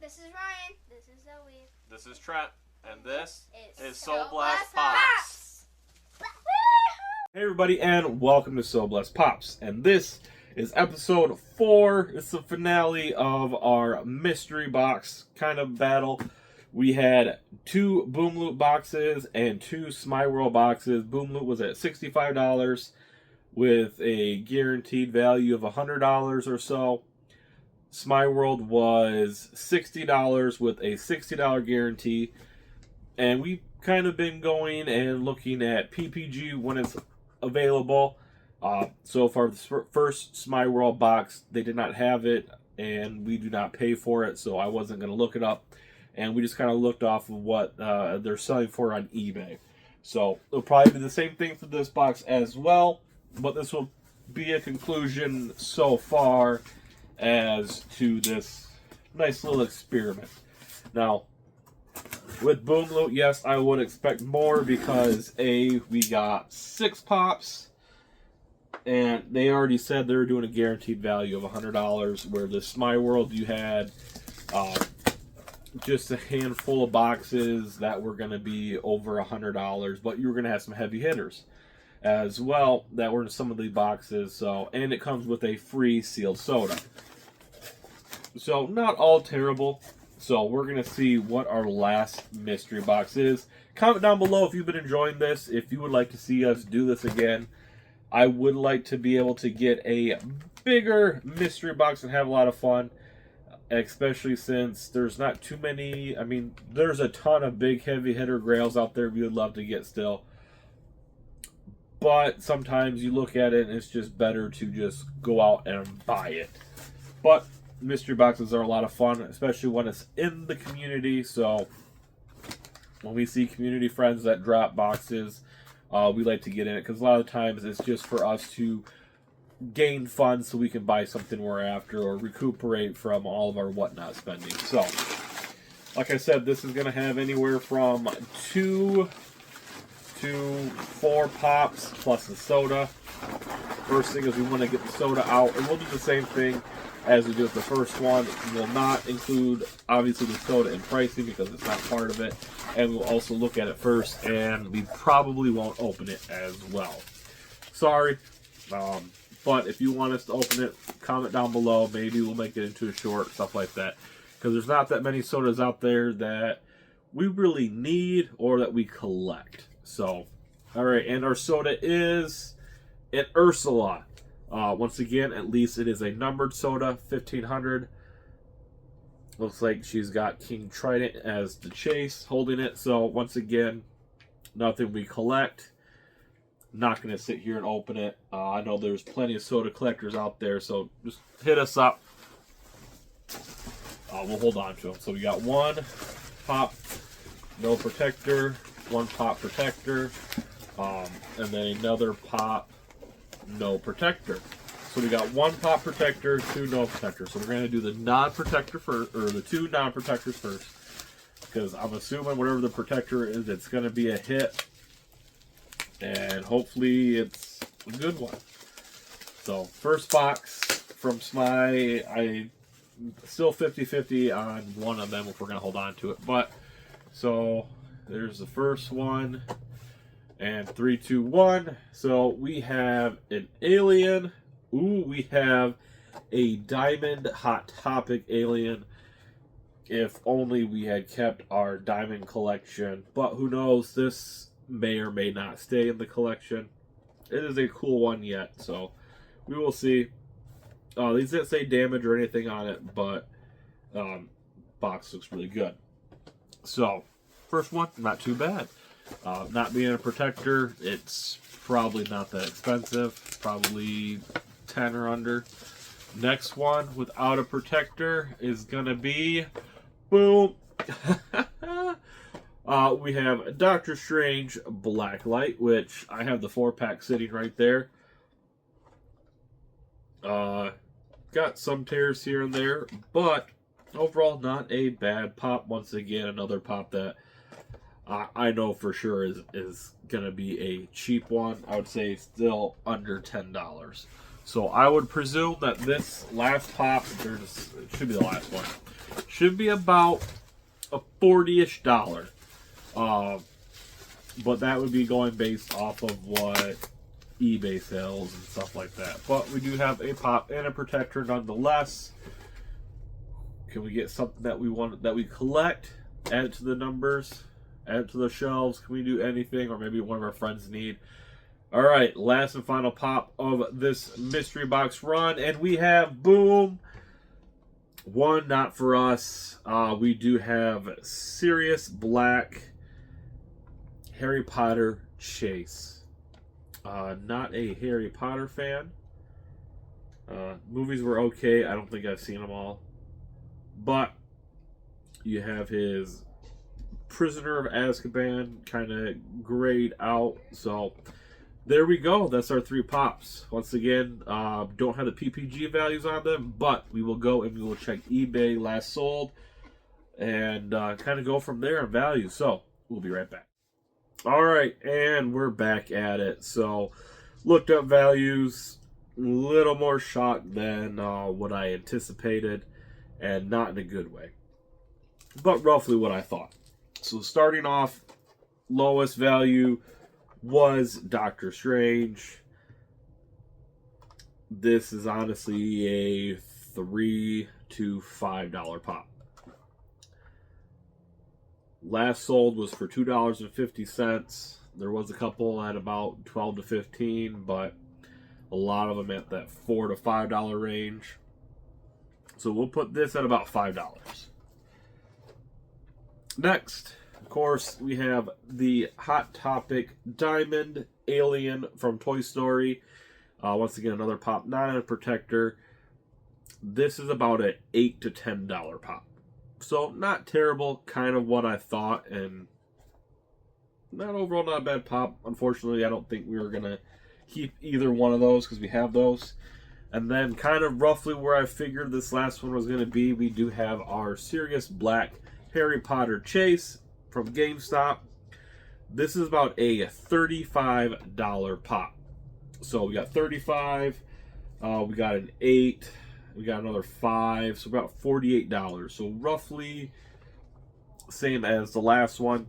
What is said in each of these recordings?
This is Ryan. This is Zoe. This is Trent. And this is So So Blessed Blessed Pops. Hey everybody, and welcome to So Blessed Pops. And this is episode 4. It's the finale of our mystery box kind of battle. We had 2 Boom Loot boxes and 2 Smeye World boxes. Boom Loot was at $65 with a guaranteed value of $100 or so. Smeye World was $60 with a $60 guarantee. And we've kind of been going and looking at PPG when it's available. So far, the first Smeye World box, they did not have it, and we do not pay for it, so I wasn't going to look it up. And we just kind of looked off of what they're selling for on eBay. So it'll probably be the same thing for this box as well, but this will be a conclusion so far as to this nice little experiment. Now, with Boom Loot, yes, I would expect more because we got 6 pops, and they already said they were doing a guaranteed value of $100, where the Smeye World you had just a handful of boxes that were going to be over $100, but you were going to have some heavy hitters as well that were in some of the boxes. So, and it comes with a free sealed soda. So, not all terrible. So, we're going to see what our last mystery box is. Comment down below if you've been enjoying this, if you would like to see us do this again. I would like to be able to get a bigger mystery box and have a lot of fun, especially since there's not too many. I mean, there's a ton of big heavy hitter grails out there we would love to get still. But sometimes you look at it and it's just better to just go out and buy it. But mystery boxes are a lot of fun, especially when it's in the community. So when we see community friends that drop boxes, we like to get in it, because a lot of times it's just for us to gain funds so we can buy something we're after or recuperate from all of our whatnot spending. So, like I said, this is going to have anywhere from 2 to 4 pops plus the soda. First thing is we want to get the soda out, and we'll do the same thing as we did with the first one. We'll not include, obviously, the soda in pricing because it's not part of it. And we'll also look at it first, and we probably won't open it as well. Sorry. But if you want us to open it, comment down below. Maybe we'll make it into a short, stuff like that. Because there's not that many sodas out there that we really need or that we collect. So, alright, and our soda is an Ursula. Once again, at least it is a numbered soda, 1500. Looks like she's got King Trident as the chase, holding it. So, once again, nothing we collect. Not going to sit here and open it. I know there's plenty of soda collectors out there, so just hit us up. We'll hold on to them. So, we got 1 pop, no protector, 1 pop protector, and then another pop, no protector. So we got 1 pop protector, 2 no protector. So we're going to do the non-protector first, or the 2 non-protectors first, because I'm assuming whatever the protector is, it's going to be a hit, and hopefully it's a good one. So first box from Smeye, I still 50-50 on one of them if we're going to hold on to it. But so there's the first one, and 3, 2, 1. So we have an alien. Ooh, we have a Diamond Hot Topic alien. If only we had kept our diamond collection. But who knows, this may or may not stay in the collection. It is a cool one yet, so we will see. These didn't say damage or anything on it, but box looks really good. So, first one, not too bad. Not being a protector, it's probably not that expensive. Probably 10 or under. Next one without a protector is gonna be boom. We have Doctor Strange Blacklight, which I have the 4-pack sitting right there. Got some tears here and there, but overall not a bad pop. Once again, another pop that I know for sure is gonna be a cheap one. I would say still under $10. So I would presume that this last pop, it should be the last one, Should be about a $40-ish. But that would be going based off of what eBay sales and stuff like that. But we do have a pop and a protector nonetheless. Can we get something that we want, that we collect, add it to the numbers, add it to the shelves? Can we do anything? Or maybe one of our friends need. All right, last and final pop of this mystery box run, and we have, boom, one not for us. We do have Sirius Black Harry Potter Chase. Not a Harry Potter fan. Movies were okay. I don't think I've seen them all. But you have his Prisoner of Azkaban kind of grayed out. So there we go. That's our 3 pops. Once again, don't have the PPG values on them, but we will go and we will check eBay last sold and kind of go from there on value. So we'll be right back. All right, and we're back at it. So looked up values, a little more shocked than what I anticipated, and not in a good way, but roughly what I thought. So starting off, lowest value was Doctor Strange. This is honestly a $3 to $5 pop. Last sold was for $2.50. There was a couple at about $12 to $15, but a lot of them at that $4 to $5 range. So we'll put this at about $5. Next, of course, we have the Hot Topic Diamond Alien from Toy Story. Once again, another pop, not a protector. This is about an $8 to $10 pop. So not terrible, kind of what I thought, and not overall not a bad pop. Unfortunately, I don't think we were going to keep either one of those because we have those. And then kind of roughly where I figured this last one was going to be, we do have our Sirius Black Harry Potter Chase from GameStop. This is about a $35 pop. So we got 35, we got an 8, we got another 5, so about $48. So roughly same as the last one.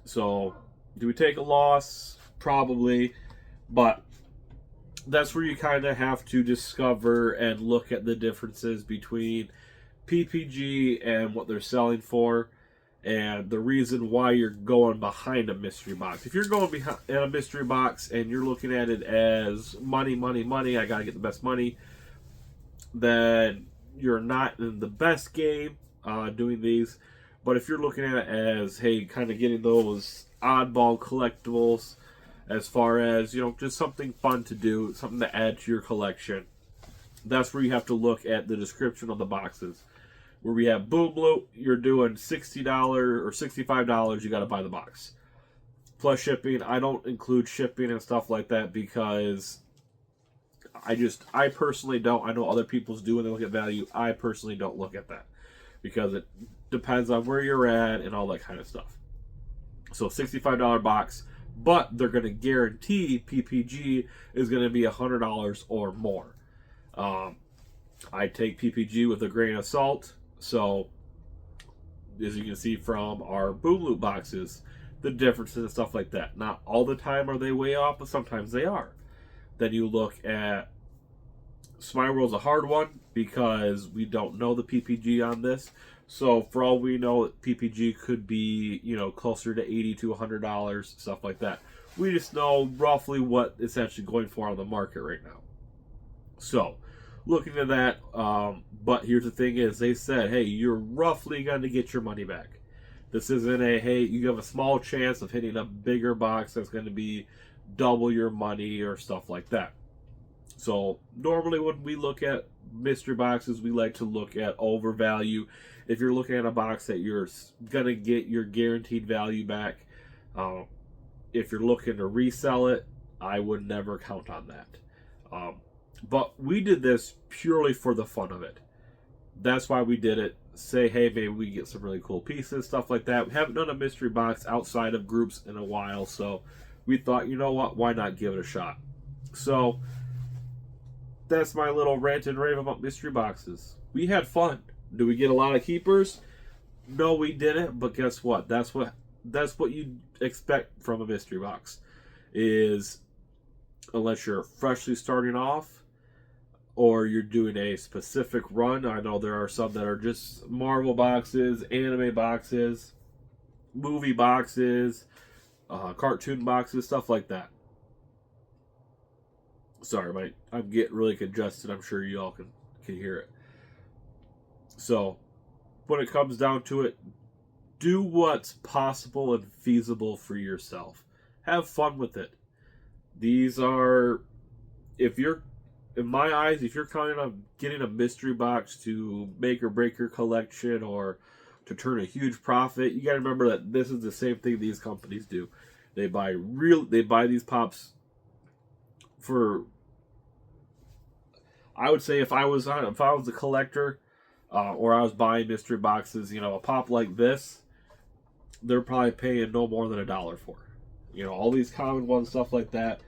So do we take a loss? Probably, but that's where you kind of have to discover and look at the differences between PPG and what they're selling for, and the reason why you're going behind a mystery box. If you're going behind a mystery box and you're looking at it as money, money, money, I gotta get the best money, then you're not in the best game doing these. But if you're looking at it as, hey, kind of getting those oddball collectibles, as far as, you know, just something fun to do, something to add to your collection, that's where you have to look at the description of the boxes. Where we have Boom Loop, you're doing $60 or $65, you got to buy the box. Plus shipping. I don't include shipping and stuff like that because I personally don't. I know other people's do when they look at value. I personally don't look at that because it depends on where you're at and all that kind of stuff. So $65 box, but they're going to guarantee PPG is going to be $100 or more. I take PPG with a grain of salt. So, as you can see from our Boom Loop boxes, the differences and stuff like that. Not all the time are they way off, but sometimes they are. Then you look at Smeye World's a hard one because we don't know the PPG on this. So, for all we know, PPG could be, you know, closer to $80 to $100, stuff like that. We just know roughly what it's actually going for on the market right now. So, looking at that, but here's the thing is, they said, hey, you're roughly going to get your money back. This isn't a, hey, you have a small chance of hitting a bigger box that's going to be double your money or stuff like that. So normally when we look at mystery boxes, we like to look at overvalue. If you're looking at a box that you're going to get your guaranteed value back, if you're looking to resell it, I would never count on that. But we did this purely for the fun of it. That's why we did it. Say, hey, maybe we get some really cool pieces, stuff like that. We haven't done a mystery box outside of groups in a while, so we thought, you know what, why not give it a shot? So that's my little rant and rave about mystery boxes. We had fun. Do we get a lot of keepers? No, we didn't. But guess what? That's what you expect from a mystery box. Is unless you're freshly starting off or you're doing a specific run. I know there are some that are just Marvel boxes, anime boxes, movie boxes, cartoon boxes, stuff like that. Sorry, I'm getting really congested. I'm sure you all can hear it. So, when it comes down to it, do what's possible and feasible for yourself. Have fun with it. These are, if you're, in my eyes, if you're counting on getting a mystery box to make or break your collection or to turn a huge profit, you got to remember that this is the same thing these companies do. They buy these pops for, I would say if I was a collector or I was buying mystery boxes, a pop like this, they're probably paying no more than $1 for. All these common ones, stuff like that,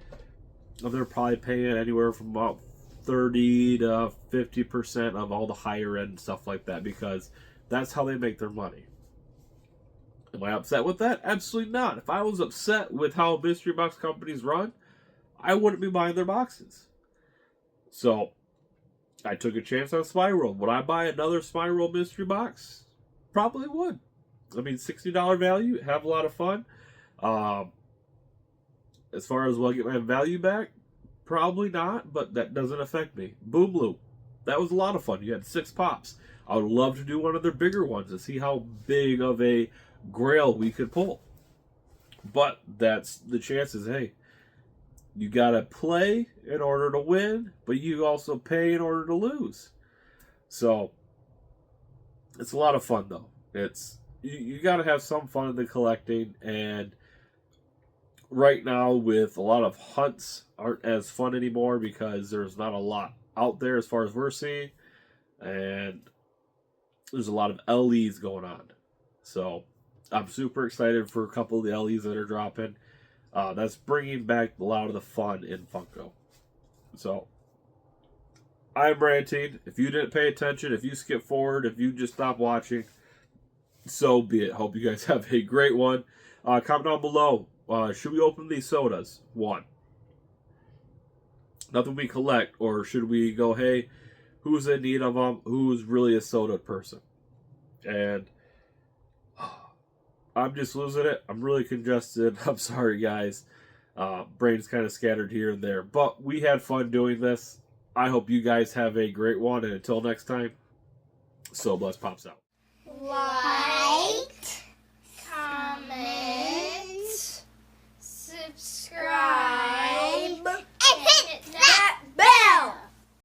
they're probably paying anywhere from about 30 to 50% of all the higher end stuff like that, because that's how they make their money. Am I upset with that? Absolutely not. If I was upset with how mystery box companies run, I wouldn't be buying their boxes. So, I took a chance on Smeye World. Would I buy another Smeye World mystery box? Probably would. I mean, $60 value, have a lot of fun. As far as will I get my value back? Probably not, but that doesn't affect me. Boom Loop. That was a lot of fun. You had 6 pops. I would love to do one of their bigger ones to see how big of a grail we could pull. But that's the chances. Hey, you got to play in order to win, but you also pay in order to lose. So, it's a lot of fun, though. You got to have some fun in the collecting, and right now with a lot of hunts aren't as fun anymore because there's not a lot out there as far as we're seeing, and there's a lot of LEs going on. So I'm super excited for a couple of the LEs that are dropping. That's bringing back a lot of the fun in Funko. So I'm ranting. If you didn't pay attention, if you skip forward, if you just stop watching, so be it. Hope you guys have a great one. Comment down below. Should we open these sodas? 1. Nothing we collect, or should we go, hey, who's in need of them? Who's really a soda person? And I'm just losing it. I'm really congested. I'm sorry, guys. Brain's kind of scattered here and there. But we had fun doing this. I hope you guys have a great one. And until next time, So Bless Pops out. Like